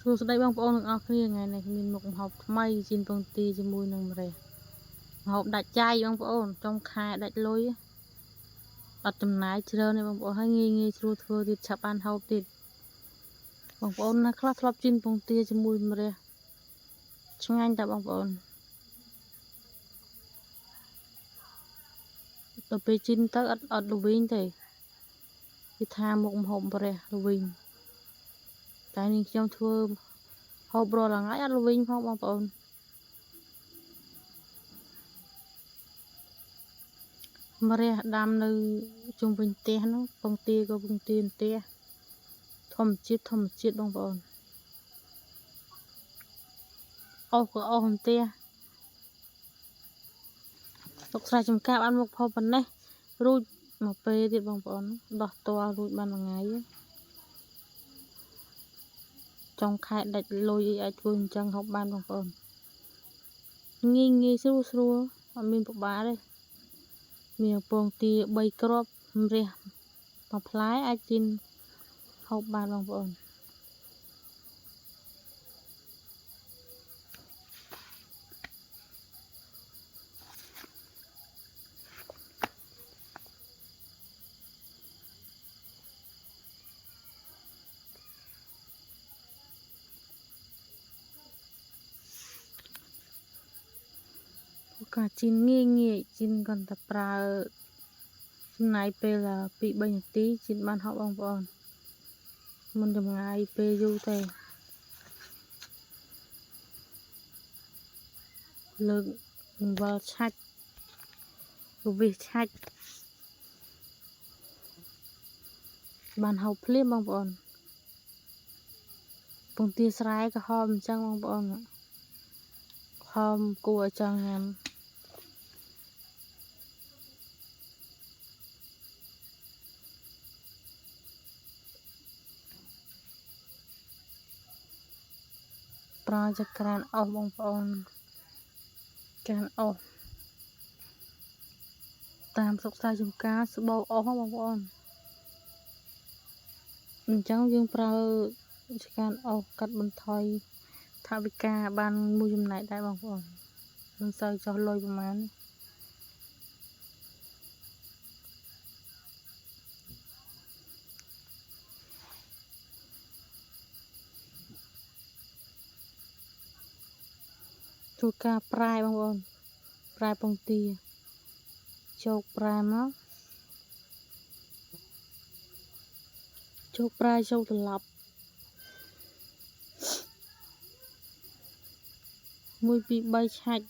សួស្តីបងប្អូនទាំងអស់គ្នាថ្ងៃនេះមានមុខម្ហូបថ្មីជីនពងទាជាមួយនឹងម្រះម្ហូបដាច់ចាយបងប្អូនចុងខែដាច់លុយអត់ចំណាយច្រើនទេបងប្អូនហើយងាយស្រួលធ្វើទៀតឆាប់បានហូបទៀតបងប្អូនណាខ្លះធ្លាប់ជីនពងទាជាមួយម្រះឆ្ងាញ់តាបងប្អូនដល់ពេលជីនទៅអត់ល្វីងទេគេថាមុខម្ហូបម្រះល្វីងតែនេះខ្ញុំធ្វើហូបរាល់ថ្ងៃអត់ល្វីងផងបងប្អូនម្រះដាំនៅជុំវិញផ្ទះហ្នឹងពងទាក៏ពងទាផ្ទះធម្មជាតិបងប្អូនអស់ក៏អស់ផ្ទះលោកស្រីចំការបានមកផុសប៉ុណ្ណេះរួចមកពេលទៀតបងប្អូនដោះទាល់រួចបានមួយថ្ងៃចុងខែដាច់លុយអាចធ្វើអញ្ចឹងហូបបានបងប្អូនងាយស្រួលអត់មានពិបាកទេមានពងទា3គ្រាប់ម្រះមួយផ្លែអាចជីនហូបបានបងប្អូនការជីនងាយជីនគាត់តែប្រើចំណាយពេល2-3នាទីជីនបានហូបបងប្អូនមិនចំណាយពេលយូរទេលើកបង្វិលឆាច់រវិសឆាច់បានហូបភ្លាមបងប្អូនពងទាស្រែក៏ហូបអញ្ចឹងបងប្អូនហូបគួរឲ្យចង់ញ៉ាំប្រើចក្រានអស់បងប្អូនក្រានអស់តាមសុខសាចំការស្បោអស់បងប្អូនអញ្ចឹងយើងប្រើចក្រានអស់កាត់បន្ថយថវិកាបានមួយចំណែកដែរបងប្អូនមិនសូវចោះលុយប្រហែលធ្វើការប្រែបងប្អូនប្រែពងទាជោគប្រែមកជោគប្រែជោគត្រឡប់1 2 3ឆាច់